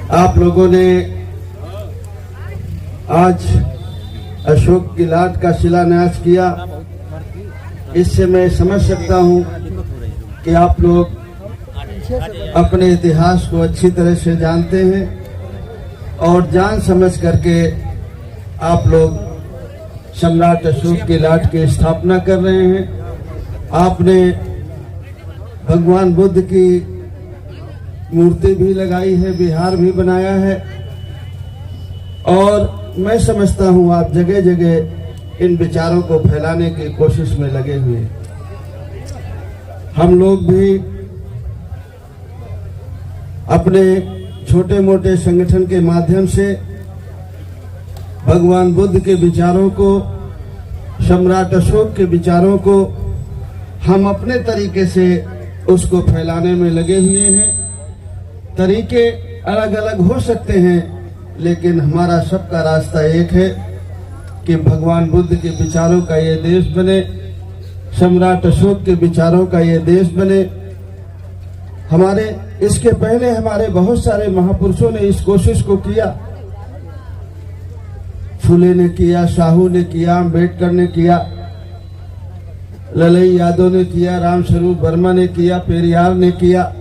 आप लोगों ने आज अशोक की लाट का शिलान्यास किया। इससे मैं समझ सकता हूं कि आप लोग अपने इतिहास को अच्छी तरह से जानते हैं और जान समझ करके आप लोग सम्राट अशोक की लाट की स्थापना कर रहे हैं। आपने भगवान बुद्ध की मूर्ति भी लगाई है, विहार भी बनाया है और मैं समझता हूं आप जगह जगह इन विचारों को फैलाने की कोशिश में लगे हुए हैं। हम लोग भी अपने छोटे मोटे संगठन के माध्यम से भगवान बुद्ध के विचारों को, सम्राट अशोक के विचारों को हम अपने तरीके से उसको फैलाने में लगे हुए हैं। तरीके अलग अलग हो सकते हैं, लेकिन हमारा सबका रास्ता एक है कि भगवान बुद्ध के विचारों का ये देश बने, सम्राट अशोक के विचारों का ये देश बने। इसके पहले हमारे बहुत सारे महापुरुषों ने इस कोशिश को किया। फुले ने किया, साहू ने किया, अम्बेडकर ने किया, ललई यादव ने किया, रामस्वरूप वर्मा ने किया, पेरियार ने किया,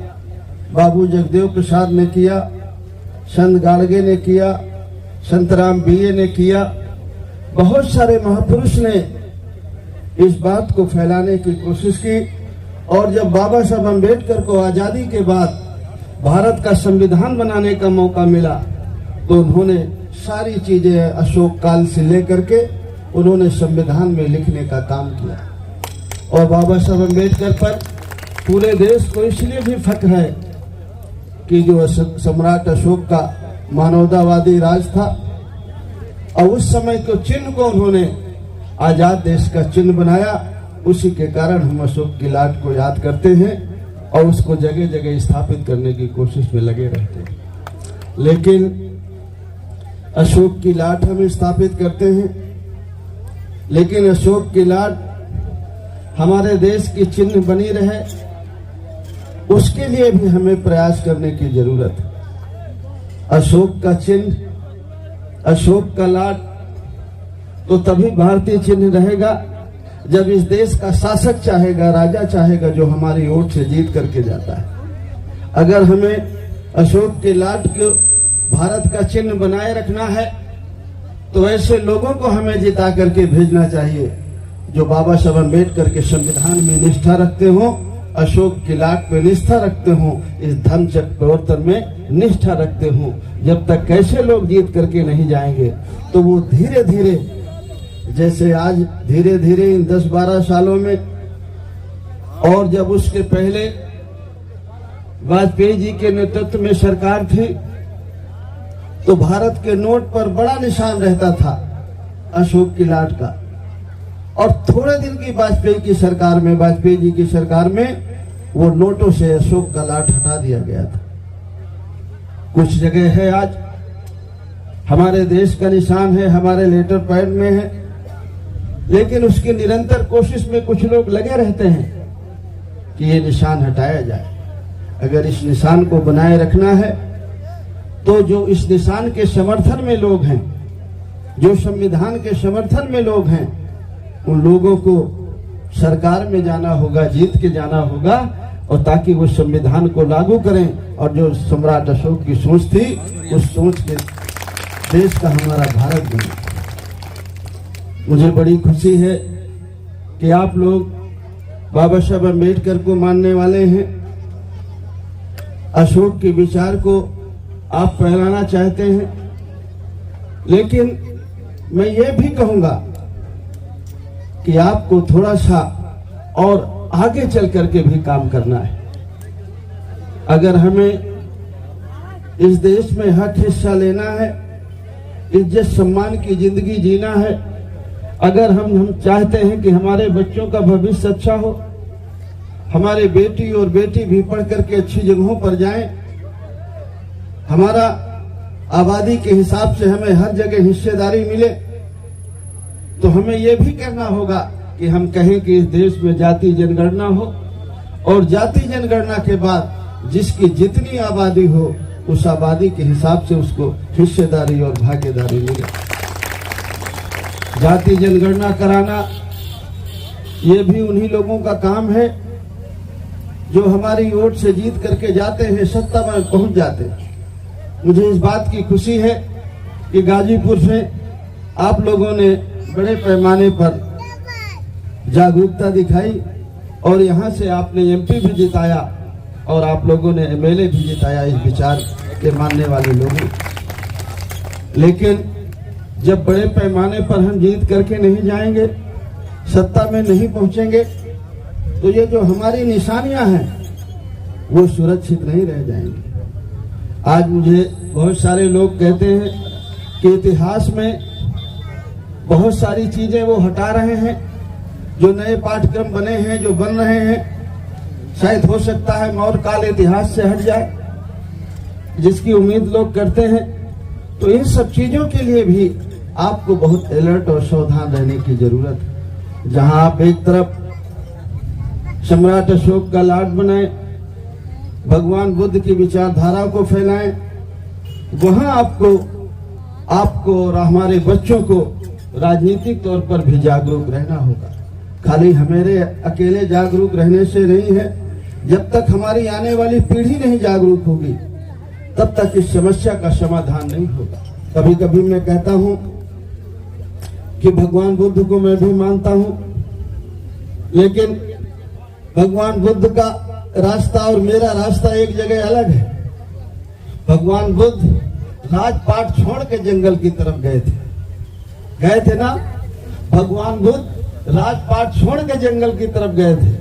बाबू जगदेव प्रसाद ने किया, संत गाड़गे ने किया, संतराम बीए ने किया। बहुत सारे महापुरुष ने इस बात को फैलाने की कोशिश की और जब बाबा साहब अम्बेडकर को आजादी के बाद भारत का संविधान बनाने का मौका मिला तो उन्होंने सारी चीजें अशोक काल से लेकर के उन्होंने संविधान में लिखने का काम किया। और बाबा साहब अम्बेडकर पर पूरे देश को इसलिए भी फख्र है कि जो सम्राट अशोक का मानवतावादी राज था और उस समय के चिन्ह को उन्होंने आजाद देश का चिन्ह बनाया। उसी के कारण हम अशोक की लाट को याद करते हैं और उसको जगह जगह स्थापित करने की कोशिश में लगे रहते हैं। लेकिन अशोक की लाट हम स्थापित करते हैं, लेकिन अशोक की लाट हमारे देश की चिन्ह बनी रहे, उसके लिए भी हमें प्रयास करने की जरूरत है। अशोक का चिन्ह, अशोक का लाट तो तभी भारतीय चिन्ह रहेगा जब इस देश का शासक चाहेगा, राजा चाहेगा जो हमारी ओट से जीत करके जाता है। अगर हमें अशोक के लाट को भारत का चिन्ह बनाए रखना है तो ऐसे लोगों को हमें जिता करके भेजना चाहिए जो बाबा साहब अम्बेडकर के संविधान में निष्ठा रखते हो, अशोक की लाट में निष्ठा रखते हो, इस धर्म चक्र प्रवर्तन में निष्ठा रखते हो। जब तक कैसे लोग जीत करके नहीं जाएंगे तो वो धीरे धीरे, जैसे आज धीरे धीरे इन 10-12 सालों में और जब उसके पहले वाजपेयी जी के नेतृत्व में सरकार थी तो भारत के नोट पर बड़ा निशान रहता था अशोक की लाट का। और थोड़े दिन की वाजपेयी की सरकार में, वाजपेयी जी की सरकार में वो नोटों से अशोक का लाट हटा दिया गया था। कुछ जगह है आज हमारे देश का निशान है, हमारे लेटर पैड में है, लेकिन उसकी निरंतर कोशिश में कुछ लोग लगे रहते हैं कि ये निशान हटाया जाए। अगर इस निशान को बनाए रखना है तो जो इस निशान के समर्थन में लोग हैं, जो संविधान के समर्थन में लोग हैं, उन लोगों को सरकार में जाना होगा, जीत के जाना होगा और ताकि वो संविधान को लागू करें और जो सम्राट अशोक की सोच थी उस सोच के देश का हमारा भारत बने। मुझे बड़ी खुशी है कि आप लोग बाबा साहब अम्बेडकर को मानने वाले हैं, अशोक के विचार को आप फैलाना चाहते हैं, लेकिन मैं ये भी कहूंगा कि आपको थोड़ा सा और आगे चल करके भी काम करना है। अगर हमें इस देश में हक हिस्सा लेना है, इज्जत सम्मान की जिंदगी जीना है, अगर हम चाहते हैं कि हमारे बच्चों का भविष्य अच्छा हो, हमारे बेटी और बेटी भी पढ़ करके अच्छी जगहों पर जाएं, हमारा आबादी के हिसाब से हमें हर जगह हिस्सेदारी मिले, तो हमें यह भी करना होगा कि हम कहें कि इस देश में जाति जनगणना हो और जाति जनगणना के बाद जिसकी जितनी आबादी हो उस आबादी के हिसाब से उसको हिस्सेदारी और भागीदारी मिले। जाति जनगणना कराना ये भी उन्हीं लोगों का काम है जो हमारी वोट से जीत करके जाते हैं, सत्ता में पहुंच जाते हैं। मुझे इस बात की खुशी है कि गाजीपुर में आप लोगों ने बड़े पैमाने पर जागरूकता दिखाई और यहाँ से आपने एमपी भी जिताया और आप लोगों ने एमएलए भी जिताया इस विचार के मानने वाले लोगों। लेकिन जब बड़े पैमाने पर हम जीत करके नहीं जाएंगे, सत्ता में नहीं पहुंचेंगे, तो ये जो हमारी निशानियां हैं वो सुरक्षित नहीं रह जाएंगी। आज मुझे बहुत सारे लोग कहते हैं कि इतिहास में बहुत सारी चीजें वो हटा रहे हैं, जो नए पाठ्यक्रम बने हैं, जो बन रहे हैं, शायद हो सकता है मौर्य काल इतिहास से हट जाए, जिसकी उम्मीद लोग करते हैं। तो इन सब चीजों के लिए भी आपको बहुत अलर्ट और सावधान रहने की जरूरत है। जहां आप एक तरफ सम्राट अशोक का लाड बनाएं, भगवान बुद्ध की विचारधारा को फैलाएं, वहां आपको और हमारे बच्चों को राजनीतिक तौर पर भी जागरूक रहना होगा। खाली हमारे अकेले जागरूक रहने से नहीं है, जब तक हमारी आने वाली पीढ़ी नहीं जागरूक होगी तब तक इस समस्या का समाधान नहीं होगा। कभी कभी मैं कहता हूं कि भगवान बुद्ध को मैं भी मानता हूं, लेकिन भगवान बुद्ध का रास्ता और मेरा रास्ता एक जगह अलग है। भगवान बुद्ध राजपाट छोड़ के जंगल की तरफ गए थे ना। भगवान बुद्ध राजपाट छोड़ के जंगल की तरफ गए थे।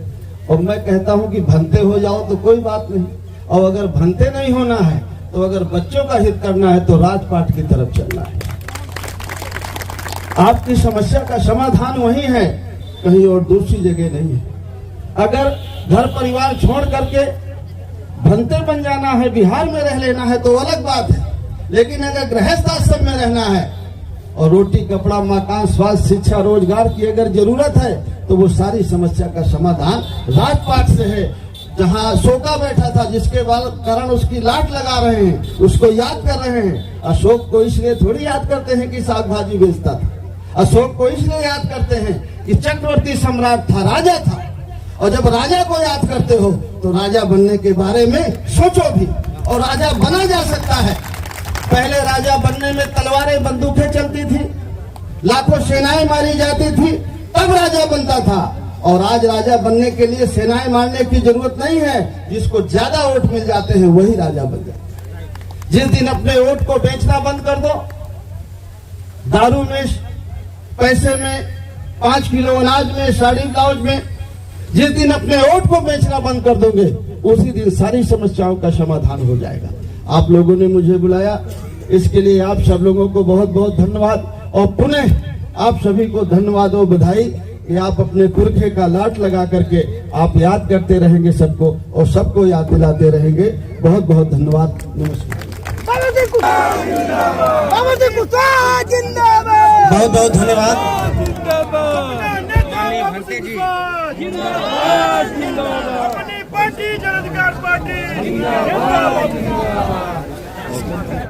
और मैं कहता हूं कि भंते हो जाओ तो कोई बात नहीं, और अगर भंते नहीं होना है तो अगर बच्चों का हित करना है तो राजपाट की तरफ चलना है। आपकी समस्या का समाधान वही है, कहीं और दूसरी जगह नहीं है। अगर घर परिवार छोड़ करके भंते बन जाना है, बिहार में रह लेना है तो अलग बात है, लेकिन अगर गृहस्थ आश्रम में रहना है और रोटी कपड़ा मकान स्वास्थ्य शिक्षा रोजगार की अगर जरूरत है तो वो सारी समस्या का समाधान राजपाट से है। जहां अशोका बैठा था, जिसके कारण उसकी लाट लगा रहे हैं, उसको याद कर रहे हैं। अशोक को इसलिए थोड़ी याद करते हैं कि साग भाजी बेचता था, अशोक को इसलिए याद करते हैं कि चक्रवर्ती सम्राट था, राजा था। और जब राजा को याद करते हो तो राजा बनने के बारे में सोचो भी, और राजा बना जा सकता है। पहले राजा बनने में तलवारें बंदूकें चलती थी, लाखों सेनाएं मारी जाती थी, तब राजा बनता था। और आज राजा बनने के लिए सेनाएं मारने की जरूरत नहीं है, जिसको ज्यादा वोट मिल जाते हैं वही राजा बन जाता। जिस दिन अपने वोट को बेचना बंद कर दो, दारू में, पैसे में, 5 किलो अनाज में, साड़ी ब्लाउज में, जिस दिन अपने वोट को बेचना बंद कर दोगे उसी दिन सारी समस्याओं का समाधान हो जाएगा। आप लोगों ने मुझे बुलाया, इसके लिए आप सब लोगों को बहुत बहुत धन्यवाद। और पुनः आप सभी को धन्यवाद और बधाई कि आप अपने पुरखे का लाट लगा करके आप याद करते रहेंगे सबको, और सबको याद दिलाते रहेंगे। बहुत बहुत धन्यवाद। नमस्कार। बहुत बहुत धन्यवाद। पार्टी जन अधिकार पार्टी